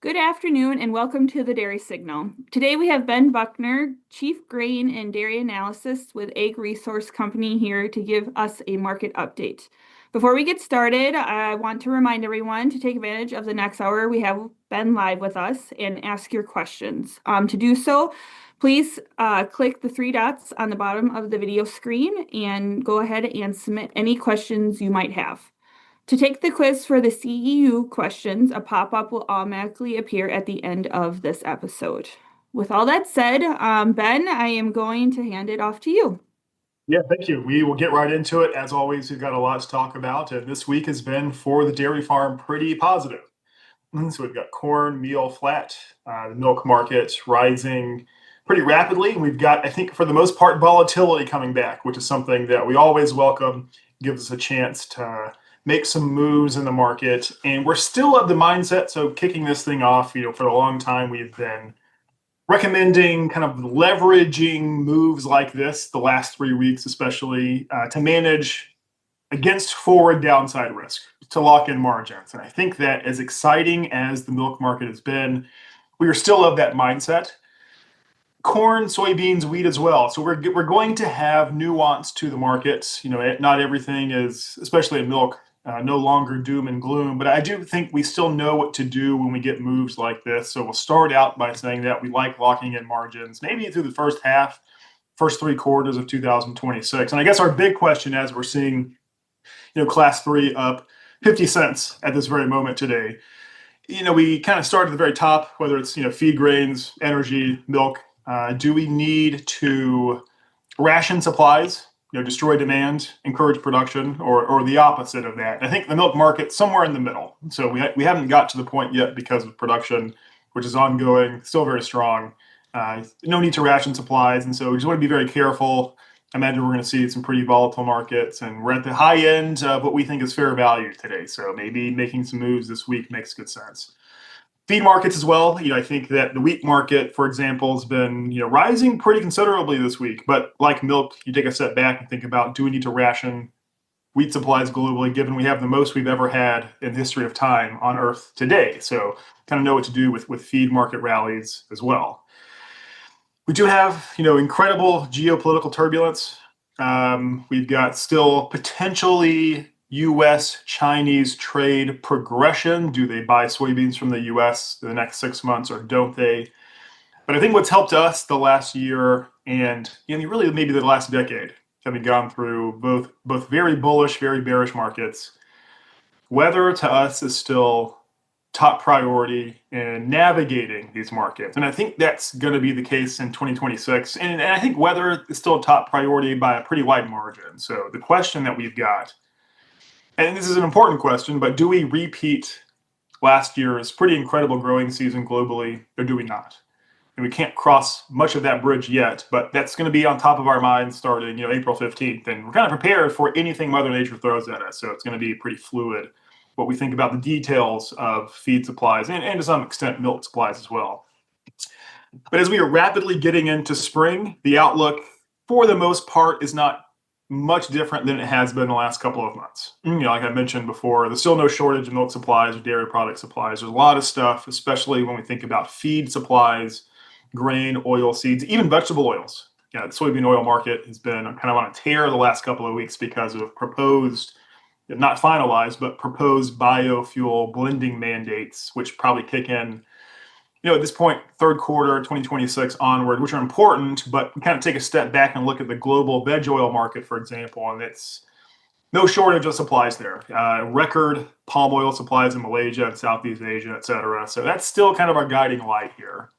Good afternoon and welcome to the Dairy Signal. Today we have Ben Buckner, Chief Grain and Dairy Analyst with Ag Resource Company here to give us a market update. Before we get started, I want to remind everyone to take advantage of the next hour we have Ben live with us and ask your questions. To do so, please click the three dots on the bottom of the video screen and go ahead and submit any questions you might have. To take the quiz for the CEU questions, a pop-up will automatically appear at the end of this episode. With all that said, Ben, I am going to hand it off to you. Yeah, thank you. We will get right into it. As always, we've got a lot to talk about, and this week has been for the dairy farm pretty positive. So we've got corn, meal flat, the milk market rising pretty rapidly. We've got, I think, for the most part, volatility coming back, which is something that we always welcome. Gives us a chance to make some moves in the market, and we're still of the mindset. So kicking this thing off, for a long time we've been recommending kind of leveraging moves like this the last 3 weeks, especially to manage against forward downside risk to lock in margins. And I think that as exciting as the milk market has been, we are still of that mindset. Corn, soybeans, wheat as well. So we're going to have nuance to the markets. Not everything is, especially in milk, no longer doom and gloom, but I do think we still know what to do when we get moves like this. So we'll start out by saying that we like locking in margins, maybe through the first 3 quarters of 2026. And I guess our big question, as we're seeing, class 3 up 50 cents at this very moment today. We kind of start at the very top, whether it's, feed grains, energy, milk. Do we need to ration supplies, destroy demand, encourage production, or the opposite of that? I think the milk market's somewhere in the middle. So we haven't got to the point yet because of production, which is ongoing, still very strong. No need to ration supplies, and so we just want to be very careful. I imagine we're going to see some pretty volatile markets, and we're at the high end of what we think is fair value today. So maybe making some moves this week makes good sense. Feed markets as well. I think that the wheat market, for example, has been rising pretty considerably this week. But like milk, you take a step back and think about, do we need to ration wheat supplies globally, given we have the most we've ever had in the history of time on Earth today? So kind of know what to do with feed market rallies as well. We do have incredible geopolitical turbulence. We've got still potentially U.S.-Chinese trade progression. Do they buy soybeans from the U.S. in the next 6 months or don't they? But I think what's helped us the last year and really maybe the last decade, having gone through both very bullish, very bearish markets, weather to us is still top priority in navigating these markets. And I think that's going to be the case in 2026. And I think weather is still a top priority by a pretty wide margin. So the question that we've got, and this is an important question, but do we repeat last year's pretty incredible growing season globally, or do we not? And we can't cross much of that bridge yet, but that's going to be on top of our minds starting April 15th. And we're kind of prepared for anything Mother Nature throws at us. So it's going to be pretty fluid what we think about the details of feed supplies and to some extent milk supplies as well. But as we are rapidly getting into spring, the outlook for the most part is not much different than it has been the last couple of months. Like I mentioned before, there's still no shortage of milk supplies or dairy product supplies. There's a lot of stuff, especially when we think about feed supplies, grain, oil seeds, even vegetable oils. The soybean oil market has been kind of on a tear the last couple of weeks because of proposed, not finalized, but proposed biofuel blending mandates, which probably kick in, at this point, third quarter 2026 onward, which are important, but we kind of take a step back and look at the global veg oil market, for example, and it's no shortage of supplies there. Record palm oil supplies in Malaysia and Southeast Asia, et cetera. So that's still kind of our guiding light here.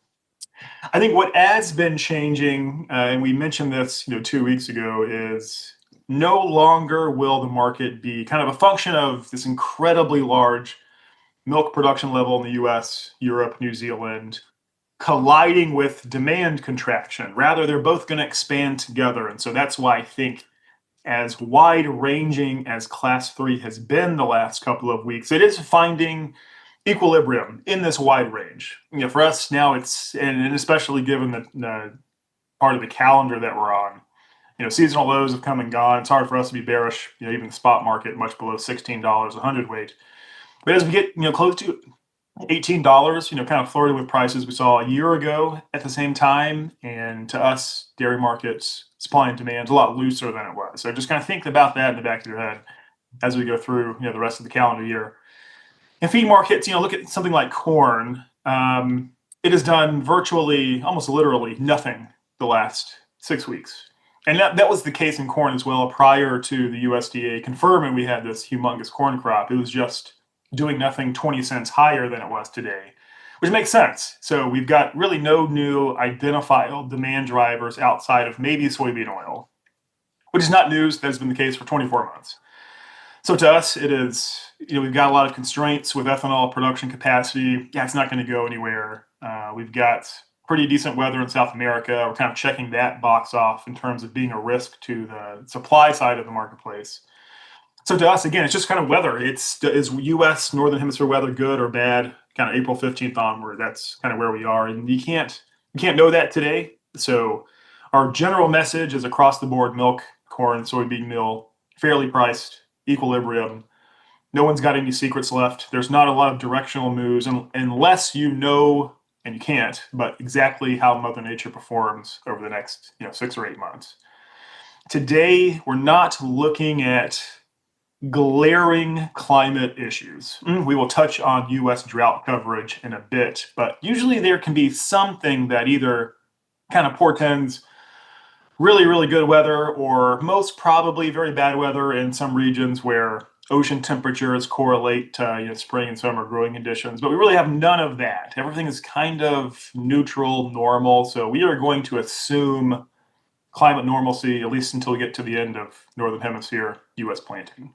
I think what has been changing, and we mentioned this 2 weeks ago, is no longer will the market be kind of a function of this incredibly large milk production level in the US, Europe, New Zealand, colliding with demand contraction. Rather, they're both going to expand together. And so that's why I think as wide-ranging as Class 3 has been the last couple of weeks, it is finding equilibrium in this wide range. For us now, it's, and especially given the part of the calendar that we're on, seasonal lows have come and gone. It's hard for us to be bearish, even the spot market much below $16 a hundredweight. But as we get close to $18, kind of flirting with prices we saw a year ago at the same time. And to us, dairy markets, supply and demand is a lot looser than it was. So just kind of think about that in the back of your head as we go through, the rest of the calendar year. In feed markets, look at something like corn. It has done virtually, almost literally nothing the last 6 weeks. And that was the case in corn as well prior to the USDA confirming we had this humongous corn crop. It was just doing nothing 20 cents higher than it was today, which makes sense. So we've got really no new identifiable demand drivers outside of maybe soybean oil, which is not news. That has been the case for 24 months. So to us, it is, we've got a lot of constraints with ethanol production capacity. Yeah, it's not going to go anywhere. We've got pretty decent weather in South America. We're kind of checking that box off in terms of being a risk to the supply side of the marketplace. So to us, again, it's just kind of weather. Is U.S. Northern Hemisphere weather good or bad? Kind of April 15th onward. That's kind of where we are, and you can't know that today. So our general message is across the board: milk, corn, soybean meal, fairly priced, equilibrium. No one's got any secrets left. There's not a lot of directional moves, unless you know, and you can't, but exactly how Mother Nature performs over the next 6 or 8 months. Today, we're not looking at glaring climate issues. We will touch on U.S. drought coverage in a bit, but usually there can be something that either kind of portends really, really good weather or most probably very bad weather in some regions where ocean temperatures correlate to spring and summer growing conditions. But we really have none of that. Everything is kind of neutral, normal. So we are going to assume climate normalcy, at least until we get to the end of Northern Hemisphere U.S. planting.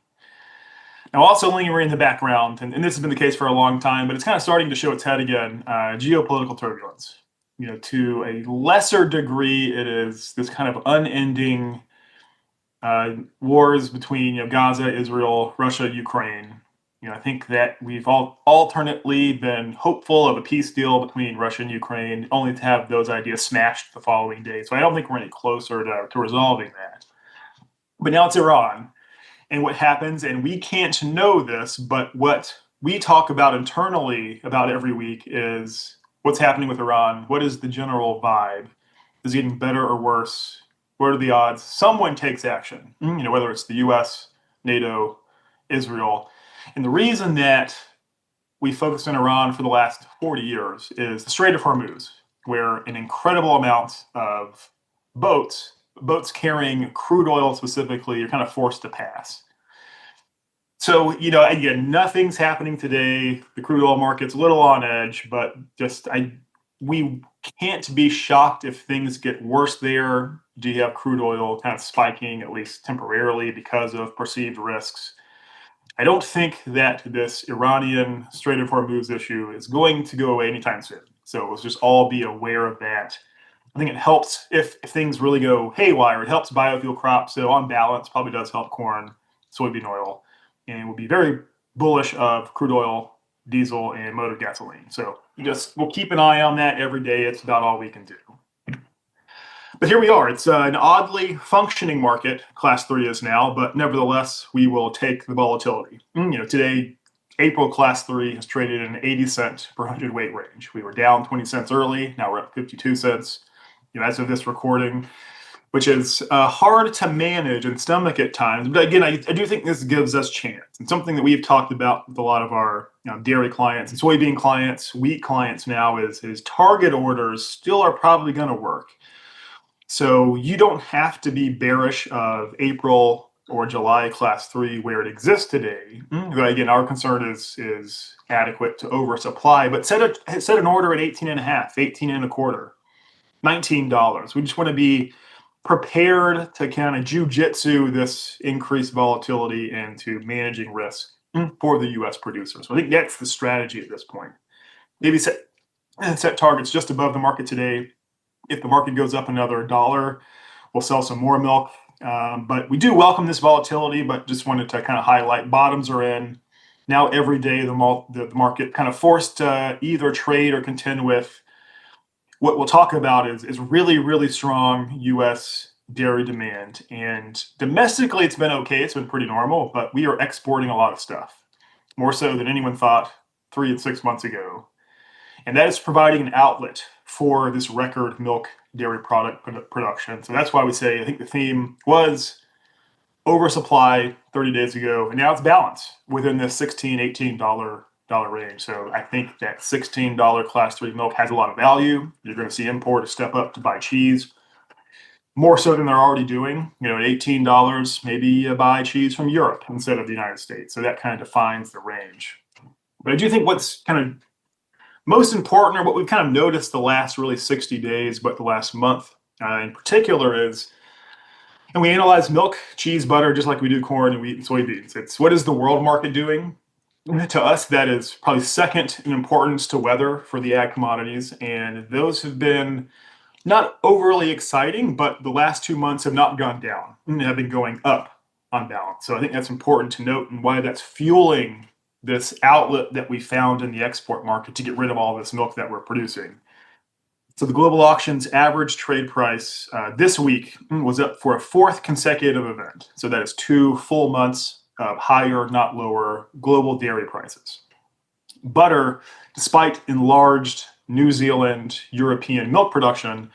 Now, also lingering in the background, and this has been the case for a long time, but it's kind of starting to show its head again, geopolitical turbulence. To a lesser degree, it is this kind of unending wars between Gaza, Israel, Russia, Ukraine. I think that we've all alternately been hopeful of a peace deal between Russia and Ukraine, only to have those ideas smashed the following day. So I don't think we're any closer to resolving that. But now it's Iran. And what happens, and we can't know this, but what we talk about internally about every week is what's happening with Iran. What is the general vibe? Is it getting better or worse? What are the odds? Someone takes action, whether it's the US, NATO, Israel. And the reason that we focused on Iran for the last 40 years is the Strait of Hormuz, where an incredible amount of boats carrying crude oil specifically are kind of forced to pass. So, again, nothing's happening today. The crude oil market's a little on edge, but we can't be shocked if things get worse there. Do you have crude oil kind of spiking, at least temporarily, because of perceived risks? I don't think that this Iranian Strait of Hormuz issue is going to go away anytime soon. So let's just all be aware of that. I think it helps if things really go haywire. It helps biofuel crops. So on balance, probably does help corn, soybean oil, and will be very bullish of crude oil, diesel, and motor gasoline. So we'll keep an eye on that every day. It's about all we can do. But here we are. It's an oddly functioning market, Class 3 is now, but nevertheless, we will take the volatility. Today, April Class 3 has traded in an 80 cent per hundredweight range. We were down 20 cents early. Now we're up 52 cents, as of this recording, which is hard to manage and stomach at times. But again, I do think this gives us chance. And something that we've talked about with a lot of our dairy clients and soybean clients, wheat clients now is target orders still are probably going to work. So you don't have to be bearish of April or July Class 3 where it exists today. But again, our concern is adequate to oversupply. But set an order at 18.5, 18 and a quarter, $19. We just want to be prepared to kind of jujitsu this increased volatility and to managing risk for the U.S. producers. So I think that's the strategy at this point. Maybe set targets just above the market today. If the market goes up another $1, we'll sell some more milk. But we do welcome this volatility, but just wanted to kind of highlight bottoms are in. Now every day the market kind of forced to either trade or contend with what we'll talk about is really, really strong U.S. dairy demand. And domestically, it's been okay. It's been pretty normal, but we are exporting a lot of stuff, more so than anyone thought 3 and 6 months ago. And that is providing an outlet for this record milk dairy product production. So that's why we say, I think the theme was oversupply 30 days ago, and now it's balanced within the $16, $18 range. So I think that $16 class 3 milk has a lot of value. You're going to see importers step up to buy cheese more so than they're already doing. At $18, maybe you buy cheese from Europe instead of the United States. So that kind of defines the range. But I do think what's kind of most important, or what we've kind of noticed the last really 60 days, but the last month in particular is, and we analyze milk, cheese, butter, just like we do corn and wheat and soybeans. It's what is the world market doing? To us, that is probably second in importance to weather for the ag commodities. And those have been not overly exciting, but the last 2 months have not gone down and have been going up on balance. So I think that's important to note, and why that's fueling this outlet that we found in the export market to get rid of all this milk that we're producing. So the global auctions average trade price this week was up for a fourth consecutive event. So that is 2 full months of higher, not lower, global dairy prices. Butter, despite enlarged New Zealand, European milk production,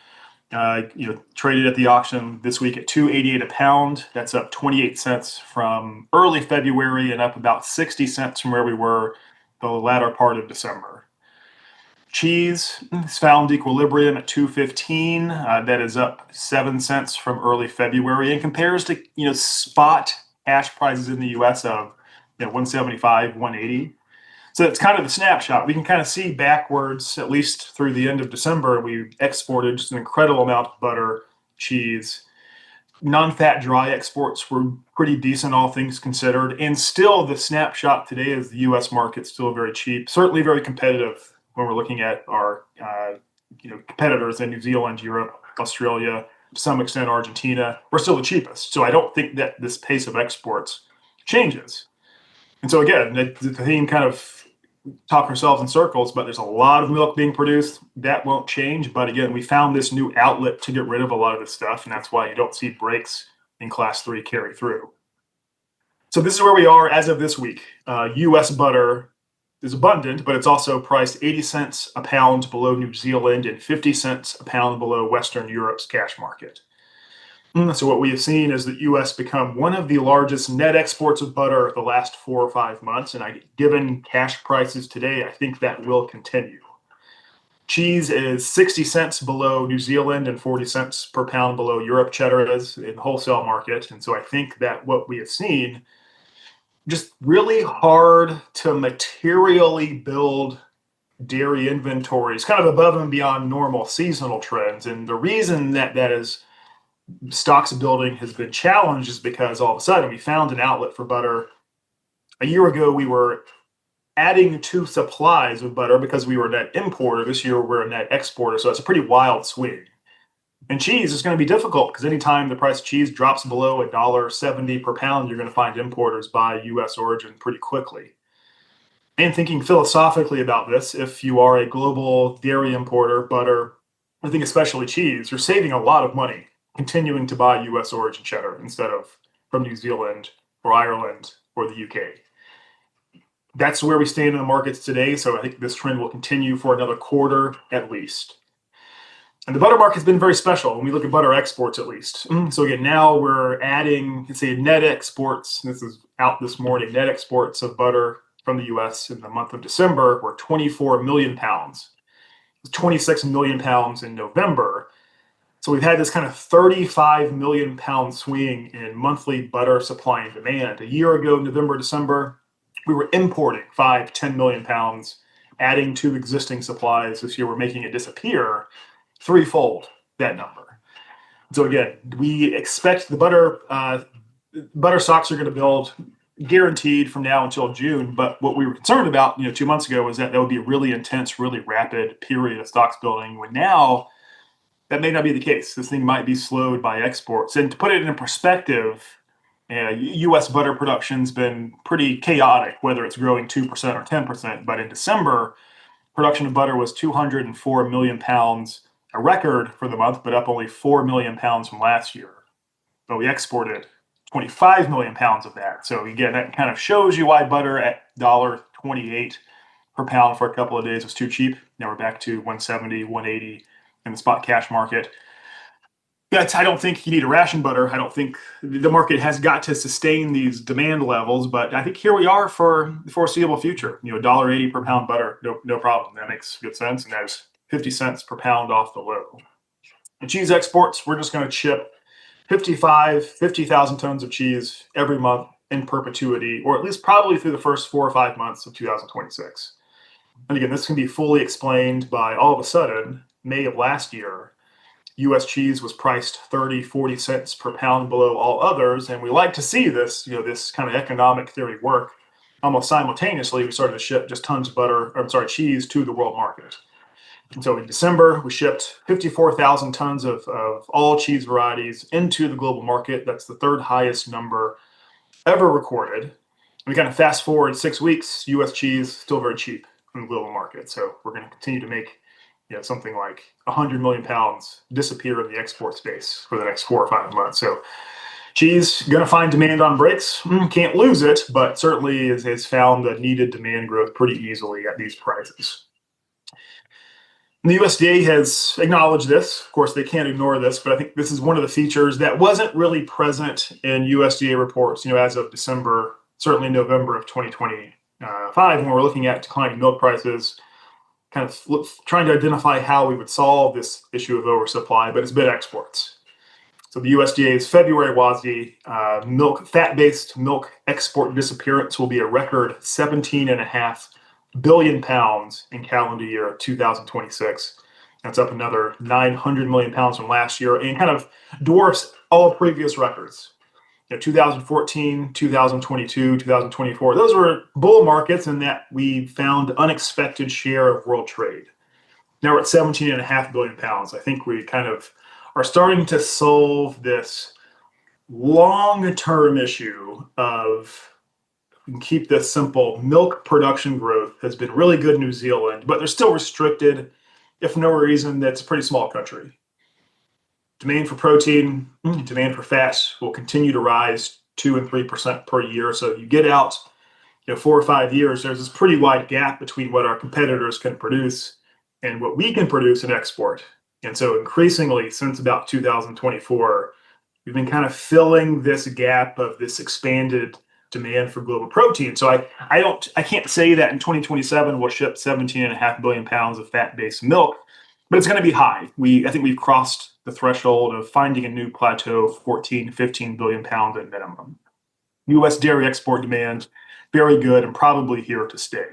traded at the auction this week at $2.88 a pound. That's up 28 cents from early February and up about 60 cents from where we were the latter part of December. Cheese has found equilibrium at $2.15. That is up 7 cents from early February, and compares to spot ash prices in the U.S. of $175, $180. So it's kind of the snapshot. We can kind of see backwards, at least through the end of December, we exported just an incredible amount of butter, cheese. Non-fat dry exports were pretty decent, all things considered. And still, the snapshot today is the U.S. market's still very cheap, certainly very competitive when we're looking at our competitors in New Zealand, Europe, Australia, to some extent Argentina. We're still the cheapest. So I don't think that this pace of exports changes. And so again, the theme kind of talk ourselves in circles, but there's a lot of milk being produced. That won't change. But again, we found this new outlet to get rid of a lot of this stuff, and that's why you don't see breaks in class 3 carry through. So this is where we are as of this week. U.S. butter is abundant, but it's also priced 80 cents a pound below New Zealand and 50 cents a pound below Western Europe's cash market. So what we have seen is that U.S. become one of the largest net exports of butter the last 4 or 5 months. And given cash prices today, I think that will continue. Cheese is 60 cents below New Zealand and 40 cents per pound below Europe cheddar is in the wholesale market. And so I think that what we have seen, just really hard to materially build dairy inventories, kind of above and beyond normal seasonal trends. And the reason that is stocks building has been challenged is because all of a sudden we found an outlet for butter. A year ago, we were adding to supplies of butter because we were a net importer. This year, we're a net exporter. So it's a pretty wild swing. And cheese is going to be difficult because anytime the price of cheese drops below $1.70 per pound, you're going to find importers buy U.S. origin pretty quickly. And thinking philosophically about this, if you are a global dairy importer, butter, I think especially cheese, you're saving a lot of money continuing to buy U.S. origin cheddar instead of from New Zealand or Ireland or the UK. That's where we stand in the markets today. So I think this trend will continue for another quarter at least. And the butter market has been very special when we look at butter exports, at least. So again, now we're adding, let's say, net exports. This is out this morning. Net exports of butter from the U.S. in the month of December were 24 million pounds. 26 million pounds in November. So we've had this kind of 35 million pound swing in monthly butter supply and demand. A year ago, November, December, we were importing 5-10 million pounds, adding to existing supplies. This year, we're making it disappear threefold that number. So again, we expect the butter stocks are going to build guaranteed from now until June. But what we were concerned about, 2 months ago, was that would be a really intense, really rapid period of stocks building. When now that may not be the case. This thing might be slowed by exports. And to put it in perspective, U.S. butter production's been pretty chaotic, whether it's growing 2% or 10%. But in December, production of butter was 204 million pounds, a record for the month, but up only 4 million pounds from last year. But we exported 25 million pounds of that. So again, that kind of shows you why butter at $1.28 per pound for a couple of days was too cheap. Now we're back to 170, 180 in the spot cash market. I don't think you need to ration butter. I don't think the market has got to sustain these demand levels, but I think here we are for the foreseeable future. $1.80 per pound butter, no problem. That makes good sense, and that is 50 cents per pound off the low. And cheese exports, we're just going to ship 50,000 tons of cheese every month in perpetuity, or at least probably through the first 4 or 5 months of 2026. And again, this can be fully explained by all of a sudden, May of last year, U.S. cheese was priced 30, 40 cents per pound below all others. And we like to see this, this kind of economic theory work. Almost simultaneously, we started to ship just tons of cheese to the world market. And so in December, we shipped 54,000 tons of all cheese varieties into the global market. That's the third highest number ever recorded. We kind of fast forward 6 weeks, U.S. cheese still very cheap in the global market. So we're going to continue to make something like 100 million pounds disappear in the export space for the next 4 or 5 months. So cheese going to find demand on breaks. Can't lose it, but certainly has found the needed demand growth pretty easily at these prices. And the USDA has acknowledged this. Of course, they can't ignore this, but I think this is one of the features that wasn't really present in USDA reports, as of December, certainly November of 2025, when we're looking at declining milk prices, kind of trying to identify how we would solve this issue of oversupply, but it's been exports. So the USDA's February WASDE fat-based milk export disappearance will be a record 17.5 billion pounds in calendar year 2026. That's up another 900 million pounds from last year and kind of dwarfs all previous records. 2014, 2022, 2024, those were bull markets in that we found unexpected share of world trade. Now we're at 17.5 billion pounds. I think we kind of are starting to solve this long-term issue of, keep this simple, milk production growth has been really good in New Zealand, but they're still restricted, if for no reason, that's a pretty small country. Demand for protein, demand for fats will continue to rise 2 and 3% per year. So you get out 4 or 5 years, there's this pretty wide gap between what our competitors can produce and what we can produce and export. And so increasingly, since about 2024, we've been kind of filling this gap of this expanded demand for global protein. So I can't say that in 2027 we'll ship 17.5 billion pounds of fat-based milk, but it's going to be high. I think we've crossed the threshold of finding a new plateau, 14, 15 billion pounds at minimum. U.S. dairy export demand, very good and probably here to stay.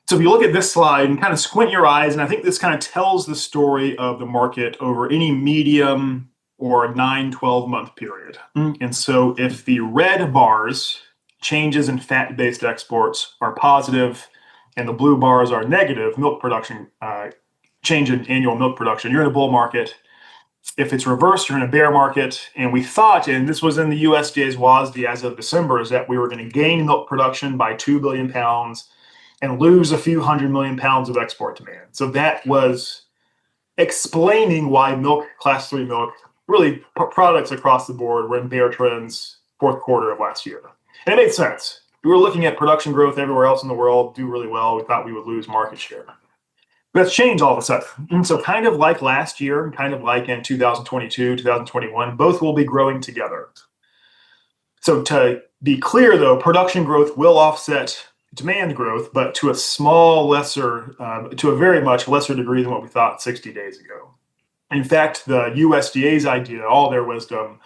So if you look at this slide and kind of squint your eyes, and I think this kind of tells the story of the market over any medium or 9, 12-month period. And so if the red bars, changes in fat-based exports, are positive, and the blue bars are negative, milk production, change in annual milk production, you're in a bull market. If it's reversed, you're in a bear market. And we thought, and this was in the USDA's WASDE as of December, is that we were going to gain milk production by 2 billion pounds and lose a few 100 million pounds of export demand. So that was explaining why class 3 milk, really products across the board, were in bear trends fourth quarter of last year. And it made sense. We were looking at production growth everywhere else in the world do really well. We thought we would lose market share. But that's changed all of a sudden. And so kind of like last year, kind of like in 2022, 2021, both will be growing together. So to be clear, though, production growth will offset demand growth, but to a very much lesser degree than what we thought 60 days ago. In fact, the USDA's idea, all their wisdom,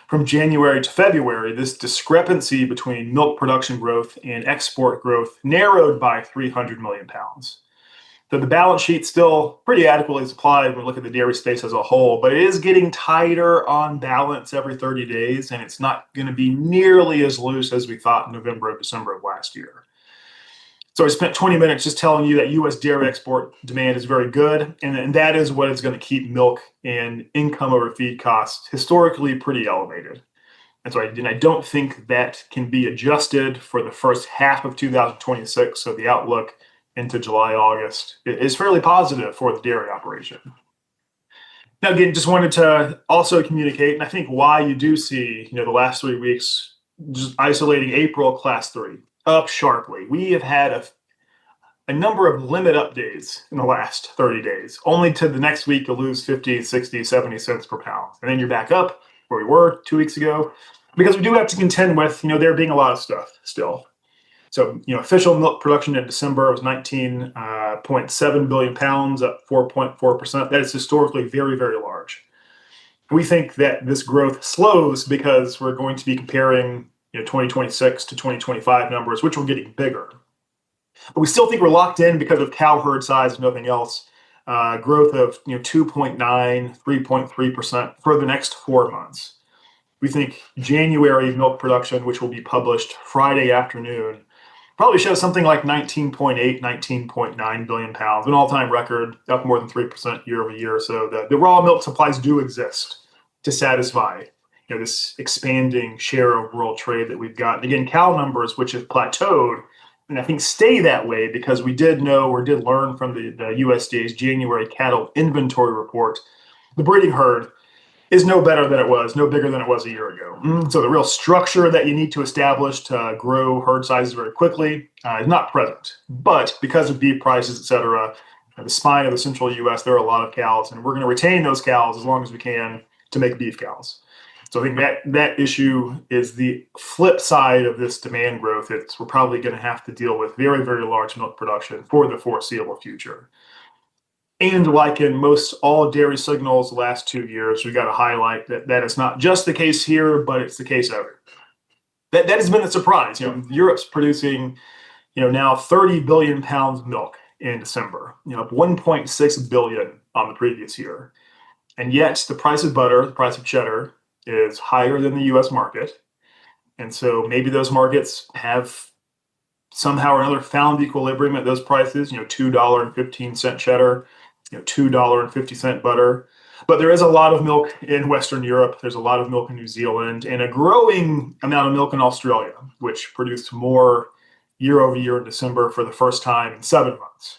from January to February, this discrepancy between milk production growth and export growth narrowed by 300 million pounds. So the balance sheet's still pretty adequately supplied when we look at the dairy space as a whole, but it is getting tighter on balance every 30 days, and it's not going to be nearly as loose as we thought in November or December of last year. So I spent 20 minutes just telling you that U.S. dairy export demand is very good, and that is what is going to keep milk and income over feed costs historically pretty elevated. And so I don't think that can be adjusted for the first half of 2026, so the outlook into July, August is fairly positive for the dairy operation. Now, again, just wanted to also communicate, and I think why you do see, the last 3 weeks, just isolating April class 3 up sharply. We have had a number of limit up days in the last 30 days, only to the next week to lose 50, 60, 70 cents per pound. And then you're back up where we were 2 weeks ago, because we do have to contend with, there being a lot of stuff still. So, official milk production in December was 19.7 billion pounds, up 4.4%. That is historically very, very large. We think that this growth slows because we're going to be comparing 2026 to 2025 numbers, which were getting bigger. But we still think we're locked in because of cow herd size and nothing else. Growth of 2.9, 3.3% for the next 4 months. We think January milk production, which will be published Friday afternoon, probably shows something like 19.8, 19.9 billion pounds, an all-time record, up more than 3% year over year. So the raw milk supplies do exist to satisfy this expanding share of world trade that we've got. And again, cow numbers, which have plateaued, and I think stay that way because we did know or did learn from the USDA's January cattle inventory report, the breeding herd is no better than it was, no bigger than it was a year ago. So the real structure that you need to establish to grow herd sizes very quickly is not present. But because of beef prices, et cetera, the spine of the central U.S., there are a lot of cows, and we're going to retain those cows as long as we can to make beef cows. So I think that issue is the flip side of this demand growth. We're probably going to have to deal with very, very large milk production for the foreseeable future. And like in most all dairy signals the last 2 years, we got to highlight that it's not just the case here, but it's the case everywhere. That has been a surprise. Europe's producing, now 30 billion pounds of milk in December, up 1.6 billion on the previous year. And yet the price of butter, the price of cheddar, is higher than the U.S. market. And so maybe those markets have somehow or another found equilibrium at those prices, $2.15 cheddar, $2.50 butter. But there is a lot of milk in Western Europe. There's a lot of milk in New Zealand and a growing amount of milk in Australia, which produced more year over year in December for the first time in 7 months.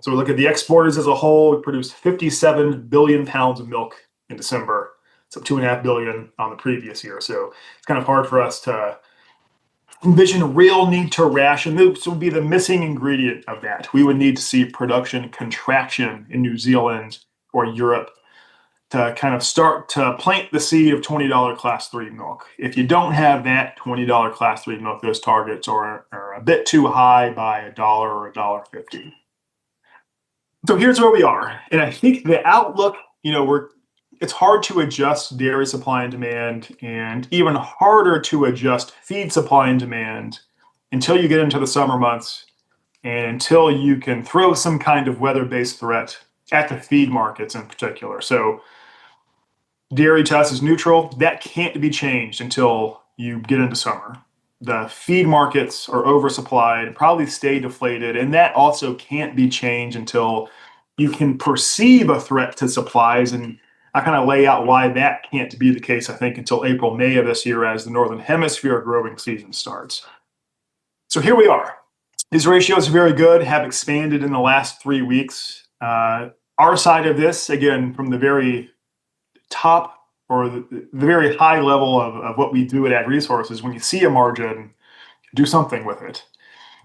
So we look at the exporters as a whole. We produced 57 billion pounds of milk in December. It's up 2.5 billion on the previous year. So it's kind of hard for us to envision a real need to ration. This would be the missing ingredient of that. We would need to see production contraction in New Zealand or Europe to kind of start to plant the seed of $20 class 3 milk. If you don't have that $20 class 3 milk, those targets are a bit too high by $1 or $1.50. So here's where we are. And I think the outlook, it's hard to adjust dairy supply and demand, and even harder to adjust feed supply and demand until you get into the summer months and until you can throw some kind of weather-based threat at the feed markets in particular. So dairy to us is neutral. That can't be changed until you get into summer. The feed markets are oversupplied, probably stay deflated, and that also can't be changed until you can perceive a threat to supplies. And I kind of lay out why that can't be the case, I think, until April, May of this year as the Northern Hemisphere growing season starts. So here we are. These ratios are very good, have expanded in the last 3 weeks. Our side of this, again, from the very top or the very high level of what we do at Ag Resources, when you see a margin, do something with it.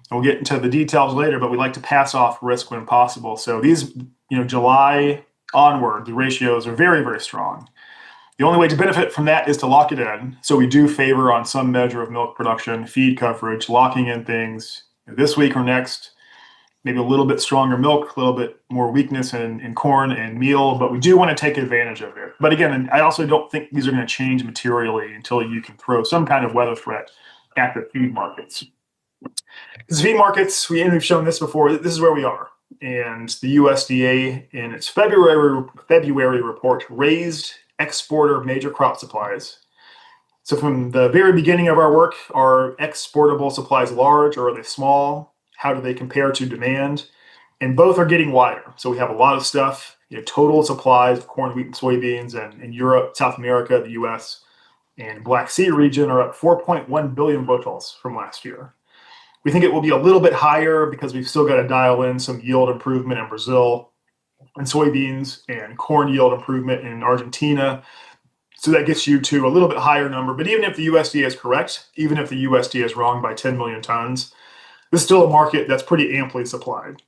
And we'll get into the details later, but we like to pass off risk when possible. So these, July onward, the ratios are very, very strong. The only way to benefit from that is to lock it in. So we do favor on some measure of milk production, feed coverage, locking in things this week or next, maybe a little bit stronger milk, a little bit more weakness in corn and meal, but we do want to take advantage of it. But again, I also don't think these are going to change materially until you can throw some kind of weather threat at the feed markets. Because feed markets, we've shown this before, this is where we are. And the USDA in its February report raised exporter major crop supplies. So from the very beginning of our work, are exportable supplies large or are they small? How do they compare to demand? And both are getting wider. So we have a lot of stuff, total supplies of corn, wheat, and soybeans in Europe, South America, the US, and Black Sea region are up 4.1 billion bushels from last year. We think it will be a little bit higher because we've still got to dial in some yield improvement in Brazil and soybeans and corn yield improvement in Argentina. So that gets you to a little bit higher number. But even if the USDA is correct, even if the USDA is wrong by 10 million tons, this is still a market that's pretty amply supplied.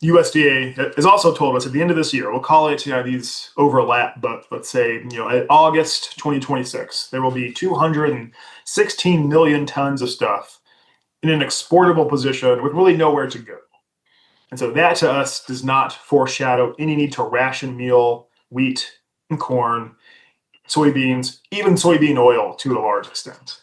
USDA has also told us at the end of this year, we'll call it, these overlap, but let's say, at August 2026, there will be 216 million tons of stuff in an exportable position with really nowhere to go. And so that to us does not foreshadow any need to ration meal, wheat, and corn, soybeans, even soybean oil to a large extent.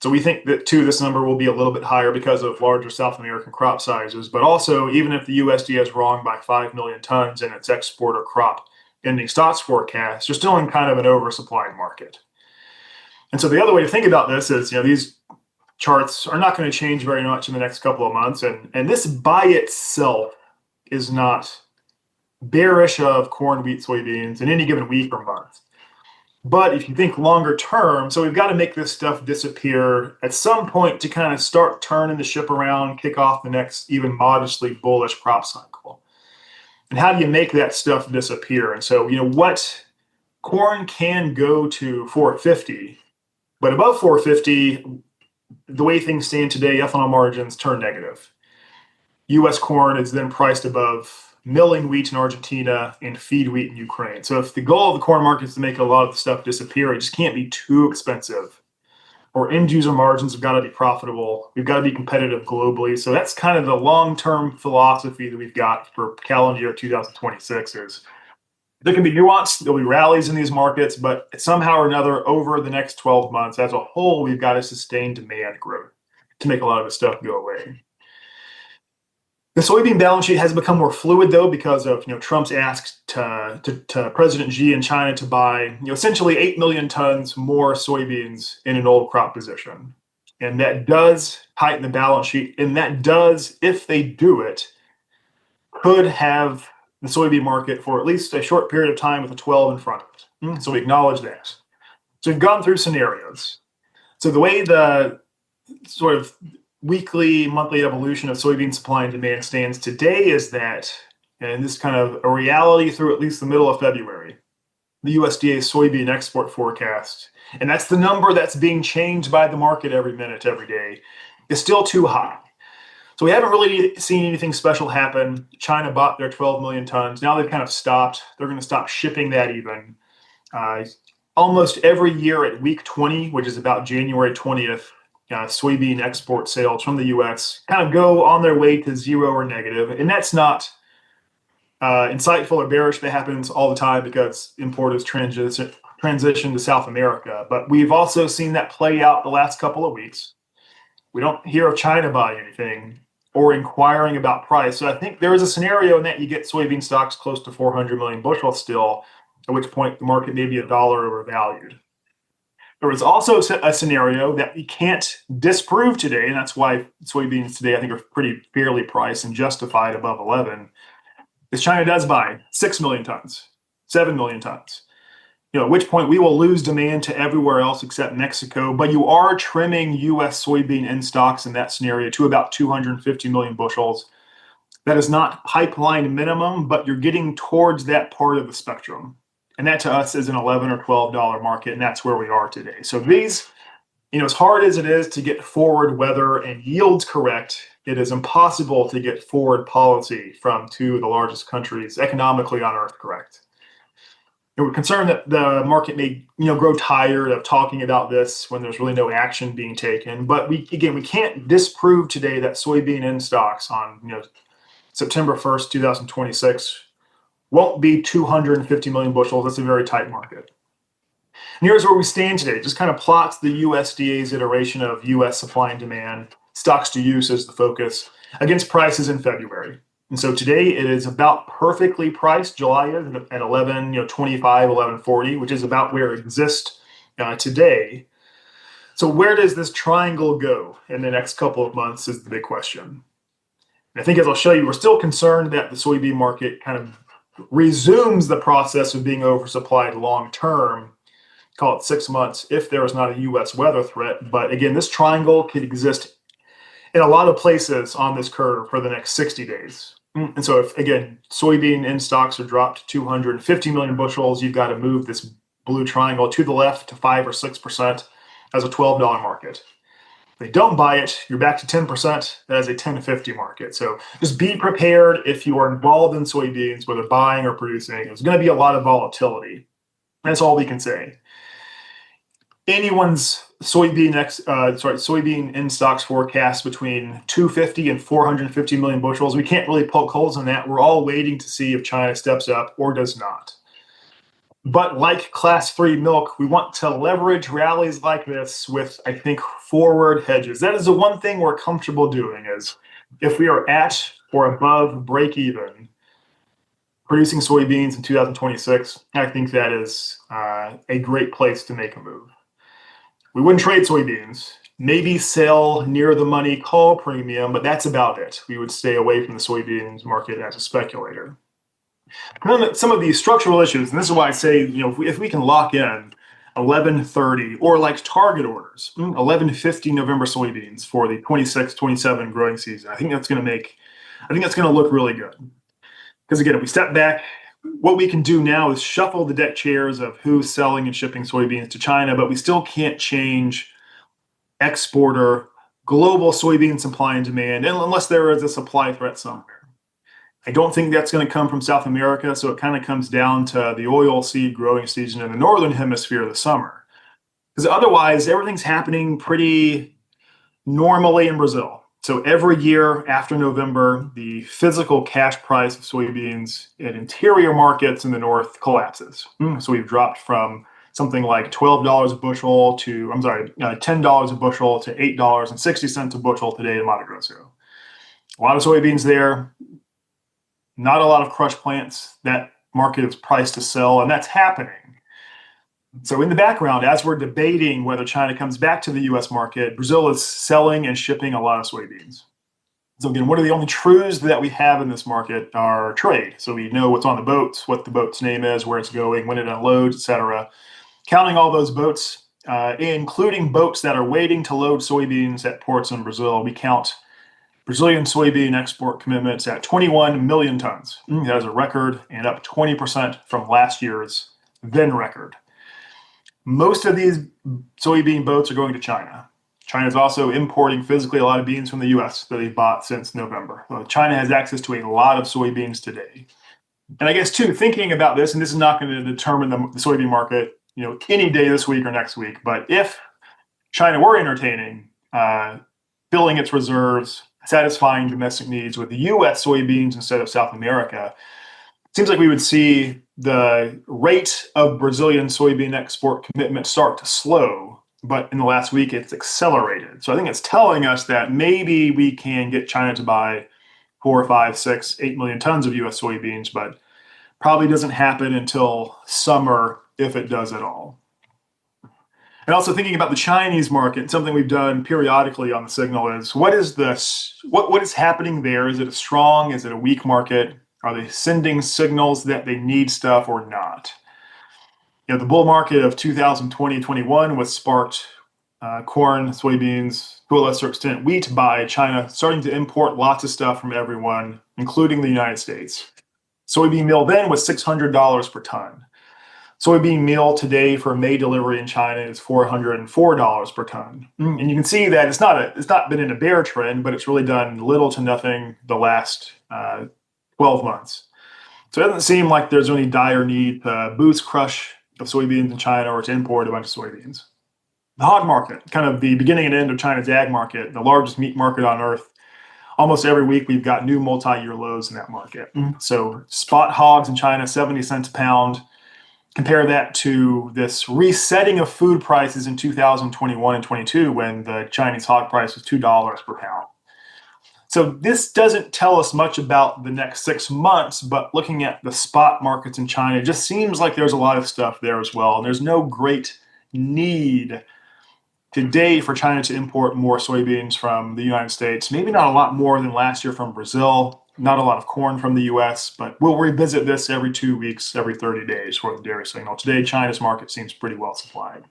So we think that too, this number will be a little bit higher because of larger South American crop sizes, but also even if the USDA is wrong by 5 million tons in its export or crop ending stocks forecast, you're still in kind of an oversupplied market. And so the other way to think about this is, these charts are not going to change very much in the next couple of months. And this by itself is not bearish of corn, wheat, soybeans in any given week or month. But if you think longer term, so we've got to make this stuff disappear at some point to kind of start turning the ship around, kick off the next even modestly bullish crop cycle. And how do you make that stuff disappear? And so, what corn can go to 450, but above 450, the way things stand today, ethanol margins turn negative. U.S. corn is then priced above milling wheat in Argentina and feed wheat in Ukraine. So if the goal of the corn market is to make a lot of the stuff disappear, it just can't be too expensive. Or end user margins have got to be profitable. We've got to be competitive globally. So that's kind of the long-term philosophy that we've got for calendar year 2026 is there can be nuance, there'll be rallies in these markets, but somehow or another over the next 12 months as a whole, we've got to sustain demand growth to make a lot of this stuff go away. The soybean balance sheet has become more fluid, though, because of Trump's ask to President Xi in China to buy essentially 8 million tons more soybeans in an old crop position, and that does tighten the balance sheet. And that does, if they do it, could have the soybean market for at least a short period of time with a 12 in front of it. So we acknowledge that. So we've gone through scenarios. So the way the sort of weekly, monthly evolution of soybean supply and demand stands today is that, and this is kind of a reality through at least the middle of February, the USDA soybean export forecast, and that's the number that's being changed by the market every minute, every day, is still too high. So we haven't really seen anything special happen. China bought their 12 million tons. Now they've kind of stopped. They're going to stop shipping that even. Almost every year at week 20, which is about January 20th, soybean export sales from the U.S. kind of go on their way to zero or negative. And that's not insightful or bearish. That happens all the time because importers transition to South America. But we've also seen that play out the last couple of weeks. We don't hear of China buying anything or inquiring about price. So I think there is a scenario in that you get soybean stocks close to 400 million bushels still, at which point the market may be $1 overvalued. There was also a scenario that we can't disprove today, and that's why soybeans today I think are pretty fairly priced and justified above 11, is China does buy 6 million tons, 7 million tons. At which point we will lose demand to everywhere else except Mexico, but you are trimming U.S. soybean in stocks in that scenario to about 250 million bushels. That is not pipeline minimum, but you're getting towards that part of the spectrum. And that to us is an $11 or $12 market, and that's where we are today. So these, as hard as it is to get forward weather and yields correct, it is impossible to get forward policy from two of the largest countries economically on earth correct. And we're concerned that the market may, grow tired of talking about this when there's really no action being taken. But we can't disprove today that soybean in stocks on, September 1st, 2026 won't be 250 million bushels. That's a very tight market. And here's where we stand today. It just kind of plots the USDA's iteration of U.S. supply and demand, stocks to use as the focus, against prices in February. And so today it is about perfectly priced. July is at 11.25, 11.40, which is about where it exists today. So where does this triangle go in the next couple of months is the big question. And I think as I'll show you, we're still concerned that the soybean market kind of resumes the process of being oversupplied long term, call it 6 months, if there is not a U.S. weather threat. But again, this triangle could exist in a lot of places on this curve for the next 60 days. And so if, again, soybean in stocks are dropped to 250 million bushels, you've got to move this blue triangle to the left to 5 or 6% as a $12 market. they don't buy it, you're back to 10%. That is a 10-50 market. So just be prepared if you are involved in soybeans, whether buying or producing. There's going to be a lot of volatility. That's all we can say. Anyone's soybean in stocks forecast between 250 and 450 million bushels. We can't really poke holes in that. We're all waiting to see if China steps up or does not. But like class 3 milk, we want to leverage rallies like this with, I think, forward hedges. That is the one thing we're comfortable doing, is if we are at or above break even producing soybeans in 2026, I think that is a great place to make a move. We wouldn't trade soybeans, maybe sell near the money call premium, but that's about it. We would stay away from the soybeans market as a speculator. Some of these structural issues, and this is why I say, if we can lock in 1130 or like target orders, 1150 November soybeans for the 26-27 growing season, I think that's going to look really good. Because again, if we step back, what we can do now is shuffle the deck chairs of who's selling and shipping soybeans to China, but we still can't change exporter global soybean supply and demand unless there is a supply threat somewhere. I don't think that's going to come from South America, so it kind of comes down to the oil seed growing season in the northern hemisphere this summer. Because otherwise, everything's happening pretty normally in Brazil. So every year after November, the physical cash price of soybeans in interior markets in the north collapses. So we've dropped from something like $12 a bushel to, $10 a bushel to $8.60 a bushel today in Mato Grosso. A lot of soybeans there, not a lot of crush plants. That market is priced to sell, and that's happening. So in the background, as we're debating whether China comes back to the U.S. market, Brazil is selling and shipping a lot of soybeans. So again, one of the only truths that we have in this market are trade. So we know what's on the boats, what the boat's name is, where it's going, when it unloads, etc. Counting all those boats, including boats that are waiting to load soybeans at ports in Brazil, we count Brazilian soybean export commitments at 21 million tons. That is a record and up 20% from last year's then record. Most of these soybean boats are going to China. China is also importing physically a lot of beans from the U.S. that they've bought since November. So China has access to a lot of soybeans today. And I guess, too, thinking about this, and this is not going to determine the soybean market, any day this week or next week, but if China were entertaining filling its reserves, satisfying domestic needs with the U.S. soybeans instead of South America, it seems like we would see the rate of Brazilian soybean export commitment start to slow, but in the last week it's accelerated. So I think it's telling us that maybe we can get China to buy 4, 5, 6, 8 million tons of U.S. soybeans, but probably doesn't happen until summer, if it does at all. And also thinking about the Chinese market, something we've done periodically on the Signal is, what is happening there? Is it a strong, is it a weak market? Are they sending signals that they need stuff or not? The bull market of 2020-21 was sparked corn, soybeans, to a lesser extent wheat, by China starting to import lots of stuff from everyone, including the United States. Soybean meal then was $600 per ton. Soybean meal today for May delivery in China is $404 per ton. And you can see that it's not been in a bear trend, but it's really done little to nothing the last 12 months. So it doesn't seem like there's any dire need to boost crush of soybeans in China or to import a bunch of soybeans. The hog market, kind of the beginning and end of China's ag market, the largest meat market on earth. Almost every week we've got new multi-year lows in that market. So spot hogs in China, 70 cents a pound. Compare that to this resetting of food prices in 2021 and 22 when the Chinese hog price was $2 per pound. So this doesn't tell us much about the next 6 months, but looking at the spot markets in China, it just seems like there's a lot of stuff there as well. And there's no great need today for China to import more soybeans from the United States. Maybe not a lot more than last year from Brazil, not a lot of corn from the US, but we'll revisit this every 2 weeks, every 30 days for the Dairy Signal. Today, China's market seems pretty well supplied.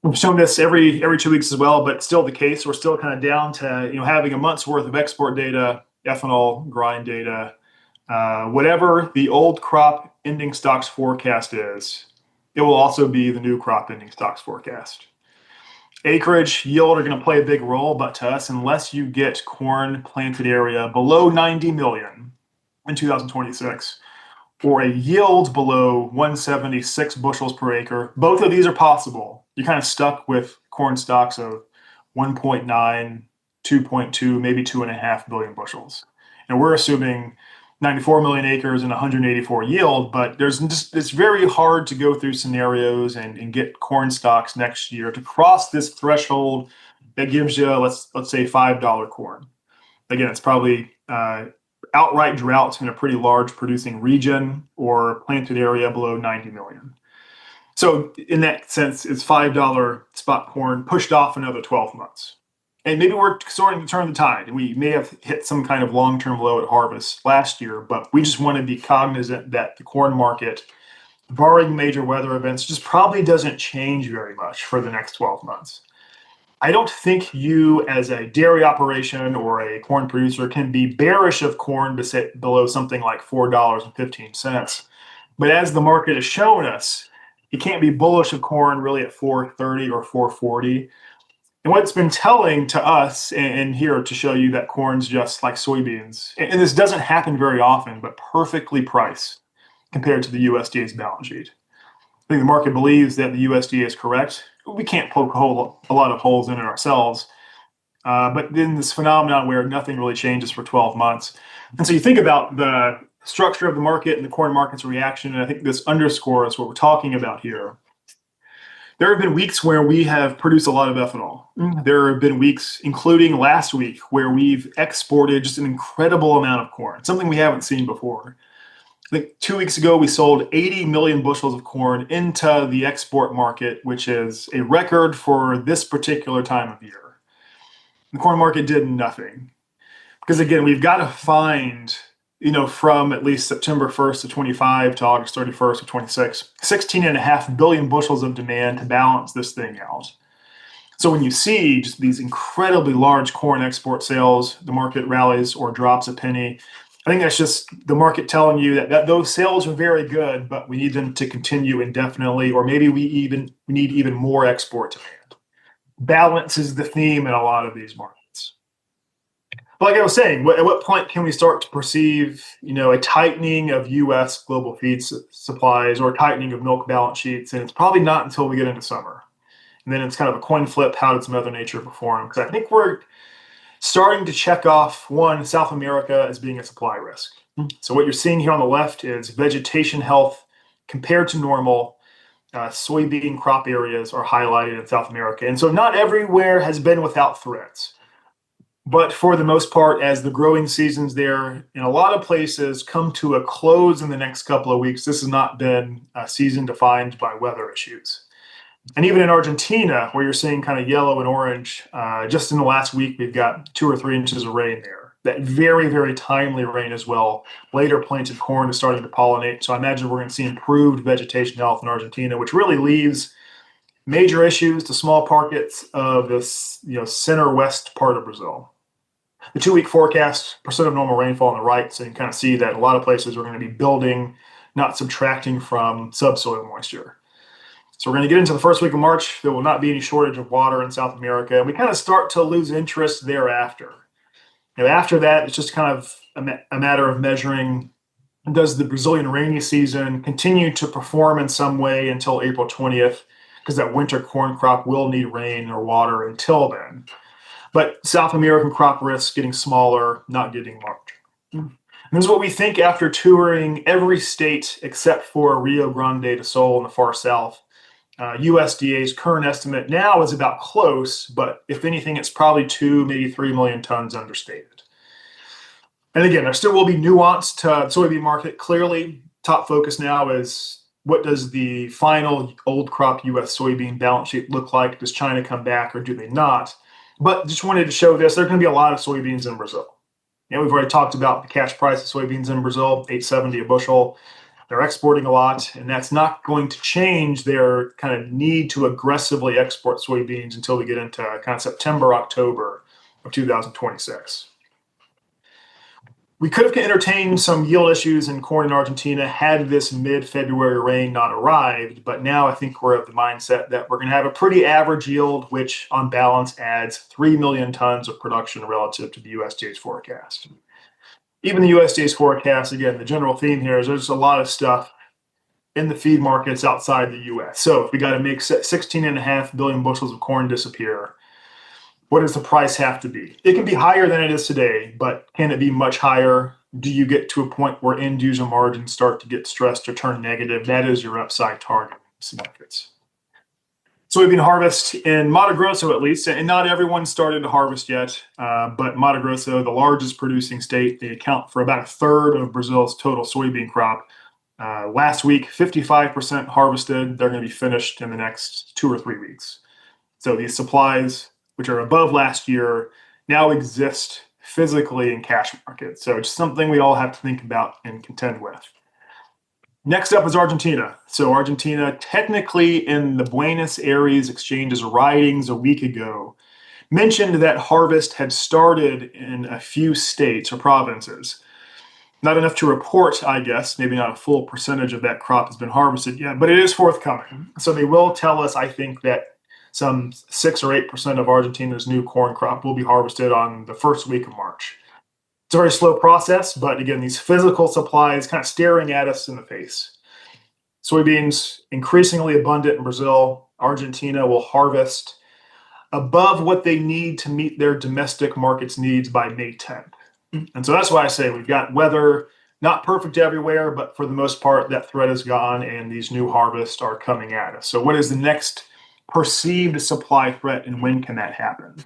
We've shown this every 2 weeks as well, but still the case. We're still kind of down to having a month's worth of export data, ethanol, grind data, whatever the old crop ending stocks forecast is, it will also be the new crop ending stocks forecast. Acreage, yield are going to play a big role, but to us, unless you get corn planted area below 90 million in 2026, or a yield below 176 bushels per acre, both of these are possible. You're kind of stuck with corn stocks of 1.9, 2.2, maybe 2.5 billion bushels. And we're assuming 94 million acres and 184 yield, but it's very hard to go through scenarios and get corn stocks next year to cross this threshold that gives you, let's say, $5 corn. Again, it's probably outright drought in a pretty large producing region or planted area below 90 million. So in that sense, it's $5 spot corn pushed off another 12 months. And maybe we're starting to turn the tide. We may have hit some kind of long-term low at harvest last year, but we just want to be cognizant that the corn market, barring major weather events, just probably doesn't change very much for the next 12 months. I don't think you, as a dairy operation or a corn producer, can be bearish of corn to sit below something like $4.15. But as the market has shown us, you can't be bullish of corn really at 4.30 or 4.40. And what it's been telling to us, and here to show you that corn's just like soybeans, and this doesn't happen very often, but perfectly priced compared to the USDA's balance sheet. I think the market believes that the USDA is correct. We can't poke a lot of holes in it ourselves. But then this phenomenon where nothing really changes for 12 months. And so you think about the structure of the market and the corn market's reaction, and I think this underscores what we're talking about here. There have been weeks where we have produced a lot of ethanol. There have been weeks, including last week, where we've exported just an incredible amount of corn, something we haven't seen before. I think 2 weeks ago, we sold 80 million bushels of corn into the export market, which is a record for this particular time of year. The corn market did nothing. Because again, we've got to find, from at least September 1st of 25 to August 31st of 26, 16.5 billion bushels of demand to balance this thing out. So when you see just these incredibly large corn export sales, the market rallies or drops a penny. I think that's just the market telling you that those sales are very good, but we need them to continue indefinitely, or maybe we need even more export demand. Balance is the theme in a lot of these markets. But like I was saying, at what point can we start to perceive, a tightening of U.S. global feed supplies or tightening of milk balance sheets? And it's probably not until we get into summer. And then it's kind of a coin flip. How does Mother Nature perform? Because I think we're starting to check off, one, South America as being a supply risk. So what you're seeing here on the left is vegetation health compared to normal. Soybean crop areas are highlighted in South America. And so not everywhere has been without threats. But for the most part, as the growing seasons there in a lot of places come to a close in the next couple of weeks, this has not been a season defined by weather issues. And even in Argentina, where you're seeing kind of yellow and orange, just in the last week, we've got 2 or 3 inches of rain there. That very, very timely rain as well. Later planted corn is starting to pollinate. So I imagine we're going to see improved vegetation health in Argentina, which really leaves major issues to small pockets of this, center-west part of Brazil. The 2-week forecast, percent of normal rainfall on the right, so you can kind of see that a lot of places are going to be building, not subtracting from subsoil moisture. So we're going to get into the first week of March. There will not be any shortage of water in South America. And we kind of start to lose interest thereafter. After that, it's just kind of a matter of measuring, does the Brazilian rainy season continue to perform in some way until April 20th? Because that winter corn crop will need rain or water until then. But South American crop risks getting smaller, not getting larger. And this is what we think after touring every state except for Rio Grande do Sul in the far south. USDA's current estimate now is about close, but if anything, it's probably 2, maybe 3 million tons understated. And again, there still will be nuance to the soybean market. Clearly, top focus now is what does the final old crop U.S. soybean balance sheet look like? Does China come back or do they not? But just wanted to show this. There are going to be a lot of soybeans in Brazil. We've already talked about the cash price of soybeans in Brazil, $8.70 a bushel. They're exporting a lot, and that's not going to change their kind of need to aggressively export soybeans until we get into kind of September, October of 2026. We could have entertained some yield issues in corn in Argentina had this mid-February rain not arrived, but now I think we're of the mindset that we're going to have a pretty average yield, which on balance adds 3 million tons of production relative to the USDA's forecast. Even the USDA's forecast, again, the general theme here is there's a lot of stuff in the feed markets outside the US. So if we got to make 16.5 billion bushels of corn disappear, what does the price have to be? It can be higher than it is today, but can it be much higher? Do you get to a point where end user margins start to get stressed or turn negative? That is your upside target in these markets. Soybean harvest in Mato Grosso, at least, and not everyone started to harvest yet, but Mato Grosso, the largest producing state, they account for about a third of Brazil's total soybean crop. Last week, 55% harvested. They're going to be finished in the next 2 or 3 weeks. So these supplies, which are above last year, now exist physically in cash markets. So it's something we all have to think about and contend with. Next up is Argentina. So Argentina, technically in the Buenos Aires Exchange's writings a week ago, mentioned that harvest had started in a few states or provinces. Not enough to report, I guess. Maybe not a full percentage of that crop has been harvested yet, but it is forthcoming. So they will tell us, I think, that some 6 or 8% of Argentina's new corn crop will be harvested on the first week of March. It's a very slow process, but again, these physical supplies kind of staring at us in the face. Soybeans increasingly abundant in Brazil. Argentina will harvest above what they need to meet their domestic market's needs by May 10th. And so that's why I say we've got weather, not perfect everywhere, but for the most part, that threat is gone and these new harvests are coming at us. So what is the next perceived supply threat and when can that happen?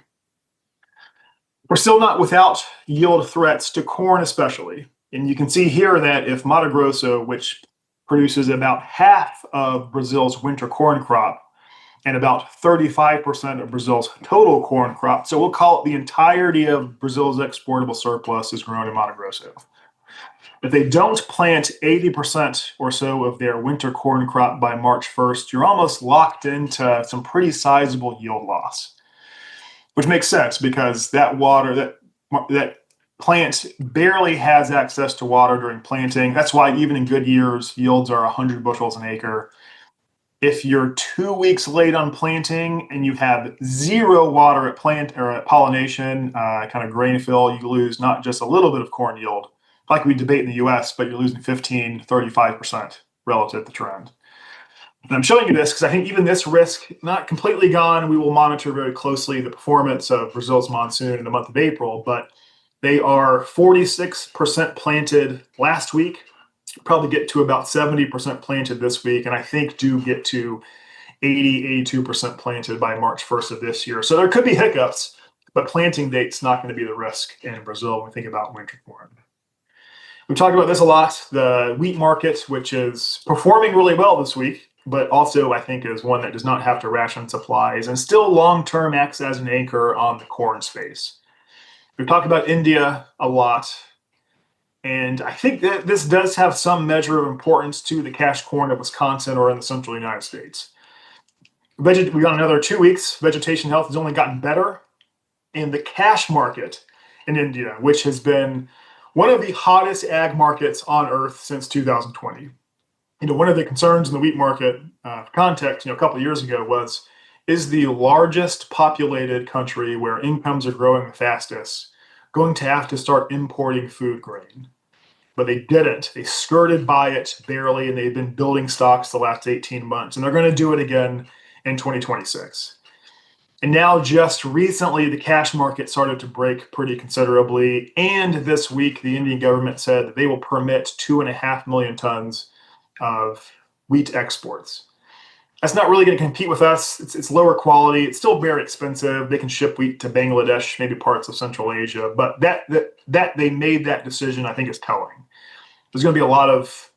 We're still not without yield threats to corn especially. And you can see here that if Mato Grosso, which produces about half of Brazil's winter corn crop and about 35% of Brazil's total corn crop, so we'll call it the entirety of Brazil's exportable surplus is grown in Mato Grosso. If they don't plant 80% or so of their winter corn crop by March 1st, you're almost locked into some pretty sizable yield loss. Which makes sense because that plant barely has access to water during planting. That's why even in good years, yields are 100 bushels an acre. If you're 2 weeks late on planting and you have zero water at plant or at pollination, kind of grain fill, you lose not just a little bit of corn yield, like we debate in the US, but you're losing 15, 35% relative to trend. And I'm showing you this because I think even this risk, not completely gone, we will monitor very closely the performance of Brazil's monsoon in the month of April, but they are 46% planted last week, probably get to about 70% planted this week, and I think do get to 82% planted by March 1st of this year. So there could be hiccups, but planting date's not going to be the risk in Brazil when we think about winter corn. We've talked about this a lot, the wheat market, which is performing really well this week, but also I think is one that does not have to ration supplies and still long-term acts as an anchor on the corn space. We've talked about India a lot, and I think that this does have some measure of importance to the cash corn of Wisconsin or in the central United States. We've got another 2 weeks. Vegetation health has only gotten better. And the cash market in India, which has been one of the hottest ag markets on earth since 2020. One of the concerns in the wheat market, for context, a couple of years ago was, is the largest populated country where incomes are growing the fastest going to have to start importing food grain? But they didn't. They skirted by it barely, and they've been building stocks the last 18 months, and they're going to do it again in 2026. And now just recently, the cash market started to break pretty considerably, and this week, the Indian government said that they will permit 2.5 million tons of wheat exports. That's not really going to compete with us. It's lower quality. It's still very expensive. They can ship wheat to Bangladesh, maybe parts of Central Asia. But that they made that decision, I think, is telling. There's going to be a lot of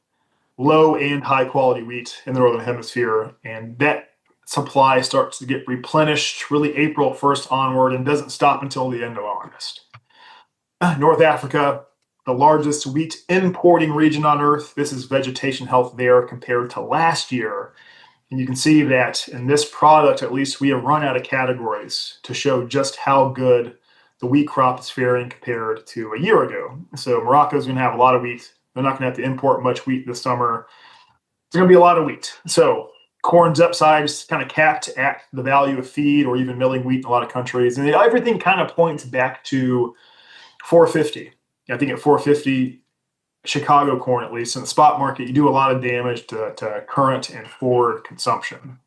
low and high quality wheat in the Northern Hemisphere, and that supply starts to get replenished really April 1st onward and doesn't stop until the end of August. North Africa, the largest wheat importing region on earth. This is vegetation health there compared to last year. And you can see that in this product, at least, we have run out of categories to show just how good the wheat crop is faring compared to a year ago. So Morocco is going to have a lot of wheat. They're not going to have to import much wheat this summer. There's going to be a lot of wheat. So corn's upside is kind of capped at the value of feed or even milling wheat in a lot of countries. And everything kind of points back to 450. I think at 450, Chicago corn, at least in the spot market, you do a lot of damage to current and forward consumption.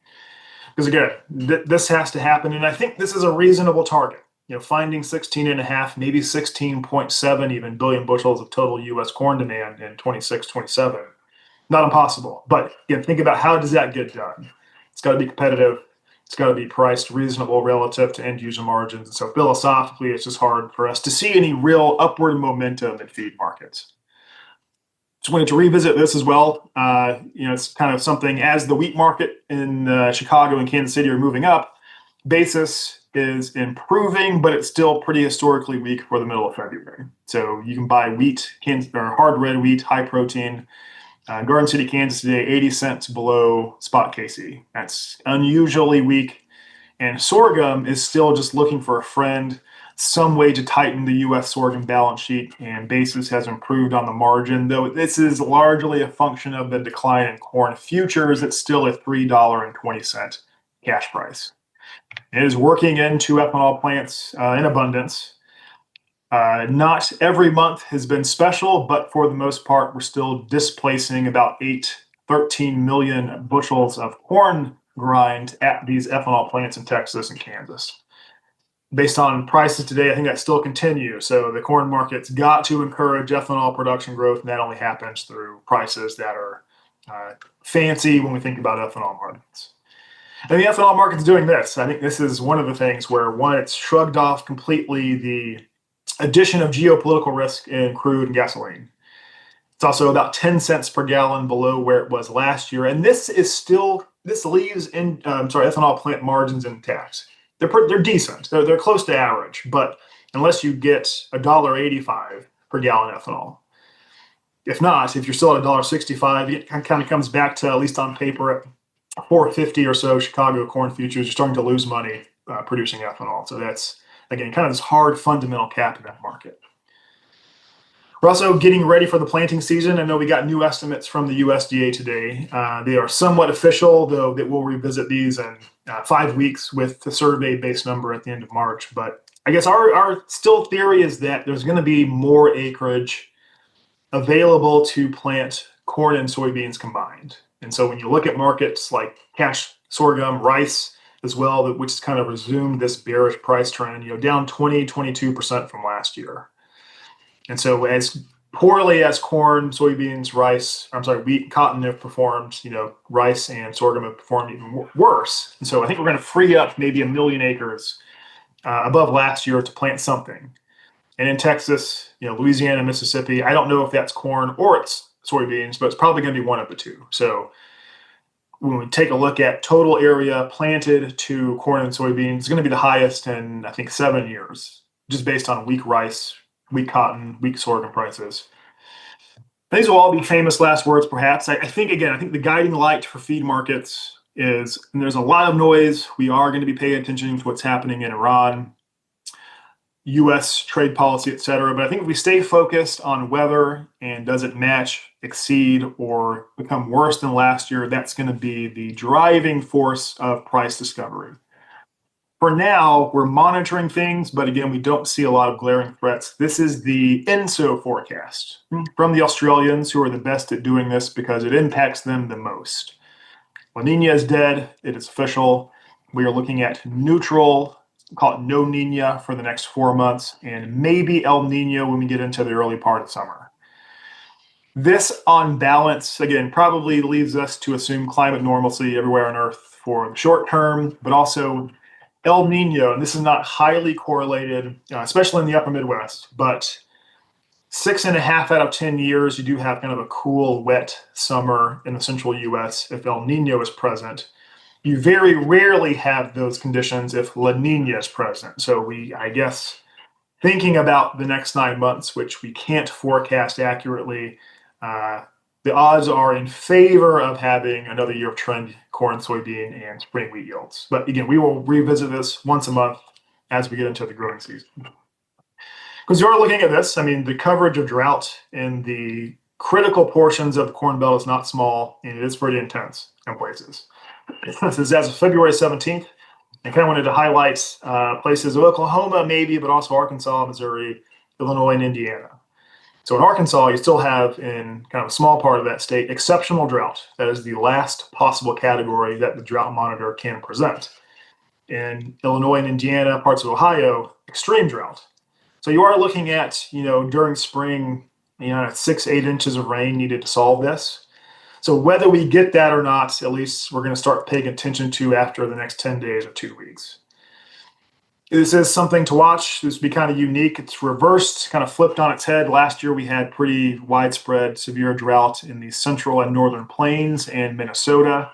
Because again, this has to happen. And I think this is a reasonable target. Finding 16.5, maybe 16.7 even billion bushels of total U.S. corn demand in 26, 27. Not impossible. But again, think about how does that get done? It's got to be competitive. It's got to be priced reasonable relative to end user margins. And so philosophically, it's just hard for us to see any real upward momentum in feed markets. Just wanted to revisit this as well. It's kind of something as the wheat market in Chicago and Kansas City are moving up, basis is improving, but it's still pretty historically weak for the middle of February. So you can buy wheat, or hard red wheat, high protein. Garden City, Kansas today, 80 cents below spot KC. That's unusually weak. And sorghum is still just looking for a friend, some way to tighten the U.S. sorghum balance sheet, and basis has improved on the margin. Though this is largely a function of the decline in corn futures, it's still a $3.20 cash price. It is working into ethanol plants in abundance. Not every month has been special, but for the most part, we're still displacing about 13 million bushels of corn grind at these ethanol plants in Texas and Kansas. Based on prices today, I think that still continues. So the corn market's got to encourage ethanol production growth, and that only happens through prices that are fancy when we think about ethanol markets. And the ethanol market's doing this. I think this is one of the things where, one, it's shrugged off completely the addition of geopolitical risk in crude and gasoline. It's also about 10 cents per gallon below where it was last year. And this leaves ethanol plant margins intact. They're decent. They're close to average, but unless you get $1.85 per gallon ethanol. If not, if you're still at $1.65, it kind of comes back to, at least on paper, at 450 or so Chicago corn futures. You're starting to lose money producing ethanol. So that's, again, kind of this hard fundamental cap in that market. We're also getting ready for the planting season. I know we got new estimates from the USDA today. They are somewhat official, though that we'll revisit these in 5 weeks with the survey-based number at the end of March. But I guess our still theory is that there's going to be more acreage available to plant corn and soybeans combined. And so when you look at markets like cash sorghum, rice as well, which has kind of resumed this bearish price trend, down 22% from last year. And so as poorly as corn, soybeans, wheat, and cotton have performed, rice and sorghum have performed even worse. And so I think we're going to free up maybe 1 million acres above last year to plant something. And in Texas, Louisiana, Mississippi, I don't know if that's corn or it's soybeans, but it's probably going to be one of the two. So when we take a look at total area planted to corn and soybeans, it's going to be the highest in, I think, 7 years, just based on weak rice, weak cotton, weak sorghum prices. These will all be famous last words, perhaps. I think the guiding light for feed markets is, and there's a lot of noise, we are going to be paying attention to what's happening in Iran, U.S. trade policy, et cetera. But I think if we stay focused on weather and does it match, exceed, or become worse than last year, that's going to be the driving force of price discovery. For now, we're monitoring things, but again, we don't see a lot of glaring threats. This is the ENSO forecast from the Australians, who are the best at doing this because it impacts them the most. La Nina is dead. It is official. We are looking at neutral, call it no Nina for the next 4 months, and maybe El Nino when we get into the early part of summer. This, on balance, again, probably leads us to assume climate normalcy everywhere on Earth for the short term, but also El Nino, and this is not highly correlated, especially in the upper Midwest, but 6.5 out of 10 years, you do have kind of a cool, wet summer in the central U.S. if El Nino is present. You very rarely have those conditions if La Nina is present. So I guess, thinking about the next 9 months, which we can't forecast accurately, the odds are in favor of having another year of trend corn, soybean, and spring wheat yields. But again, we will revisit this once a month as we get into the growing season. Because you are looking at this, I mean, the coverage of drought in the critical portions of the Corn Belt is not small, and it is pretty intense in places. This is as of February 17th. I kind of wanted to highlight places of Oklahoma, maybe, but also Arkansas, Missouri, Illinois, and Indiana. So in Arkansas, you still have, in kind of a small part of that state, exceptional drought. That is the last possible category that the drought monitor can present. In Illinois and Indiana, parts of Ohio, extreme drought. So you are looking at, during spring, 6-8 inches of rain needed to solve this. So whether we get that or not, at least we're going to start paying attention to after the next 10 days or 2 weeks. This is something to watch. This would be kind of unique. It's reversed, kind of flipped on its head. Last year, we had pretty widespread severe drought in the central and northern plains and Minnesota,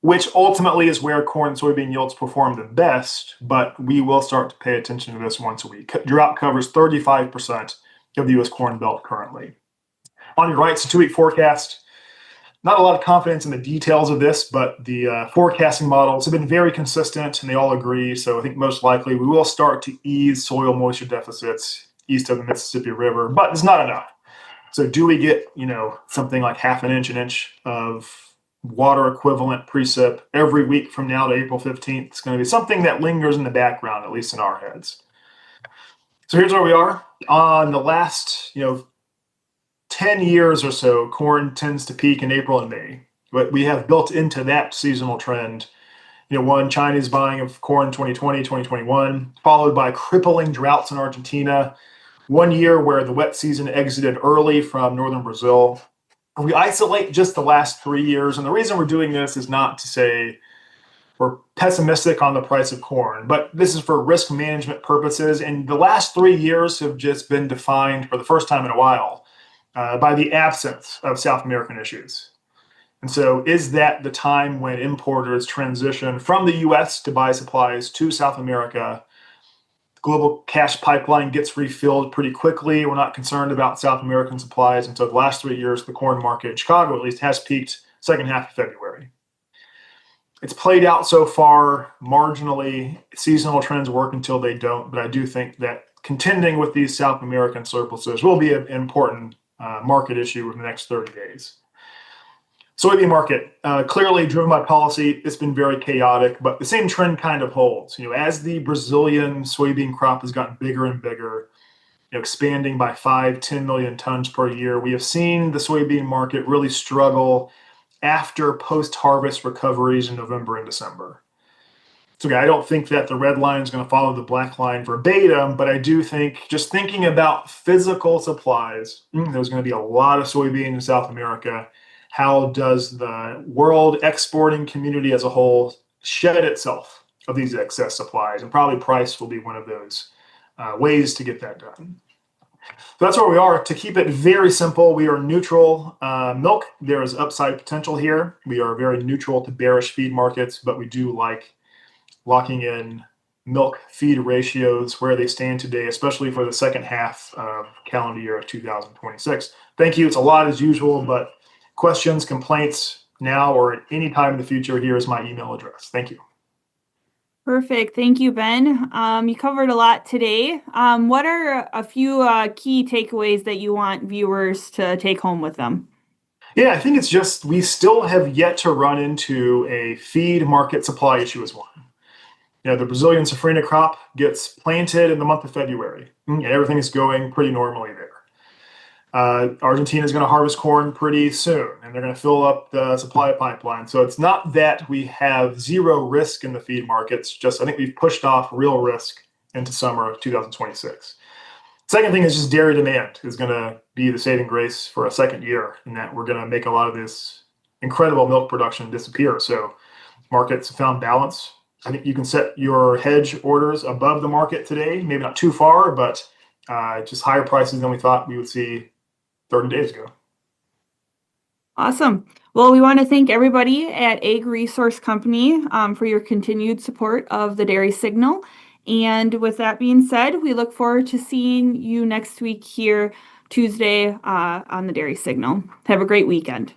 which ultimately is where corn and soybean yields perform the best, but we will start to pay attention to this once a week. Drought covers 35% of the U.S. Corn Belt currently. On your right, it's a 2-week forecast. Not a lot of confidence in the details of this, but the forecasting models have been very consistent and they all agree. So I think most likely we will start to ease soil moisture deficits east of the Mississippi River, but it's not enough. So do we get, something like half an inch of water equivalent precip every week from now to April 15th? It's going to be something that lingers in the background, at least in our heads. So here's where we are. On the last, 10 years or so, corn tends to peak in April and May. But we have built into that seasonal trend, Chinese buying of corn 2020, 2021, followed by crippling droughts in Argentina. One year where the wet season exited early from northern Brazil. We isolate just the last 3 years. And the reason we're doing this is not to say we're pessimistic on the price of corn, but this is for risk management purposes. And the last 3 years have just been defined for the first time in a while by the absence of South American issues. And so is that the time when importers transition from the U.S. to buy supplies to South America? The global cash pipeline gets refilled pretty quickly. We're not concerned about South American supplies. And so the last 3 years, the corn market in Chicago, at least, has peaked second half of February. It's played out so far marginally. Seasonal trends work until they don't. But I do think that contending with these South American surpluses will be an important market issue in the next 30 days. Soybean market, clearly driven by policy. It's been very chaotic, but the same trend kind of holds. As the Brazilian soybean crop has gotten bigger and bigger, expanding by 5-10 million tons per year, we have seen the soybean market really struggle after post-harvest recoveries in November and December. So I don't think that the red line is going to follow the black line verbatim, but I do think, just thinking about physical supplies, there's going to be a lot of soybean in South America. How does the world exporting community as a whole shed itself of these excess supplies? And probably price will be one of those ways to get that done. So that's where we are. To keep it very simple, we are neutral. Milk, there is upside potential here. We are very neutral to bearish feed markets, but we do like locking in milk feed ratios where they stand today, especially for the second half of calendar year of 2026. Thank you. It's a lot as usual, but questions, complaints now or at any time in the future, here is my email address. Thank you. Perfect. Thank you, Ben. You covered a lot today. What are a few key takeaways that you want viewers to take home with them? Yeah, I think it's just we still have yet to run into a feed market supply issue as one. The Brazilian safrinha crop gets planted in the month of February, and everything is going pretty normally there. Argentina is going to harvest corn pretty soon, and they're going to fill up the supply pipeline. So it's not that we have zero risk in the feed markets, just I think we've pushed off real risk into summer of 2026. Second thing is just dairy demand is going to be the saving grace for a second year, in that we're going to make a lot of this incredible milk production disappear. So markets have found balance. I think you can set your hedge orders above the market today, maybe not too far, but just higher prices than we thought we would see 30 days ago. Awesome. Well, we want to thank everybody at Ag Resource Company for your continued support of the Dairy Signal. And with that being said, we look forward to seeing you next week here Tuesday on the Dairy Signal. Have a great weekend.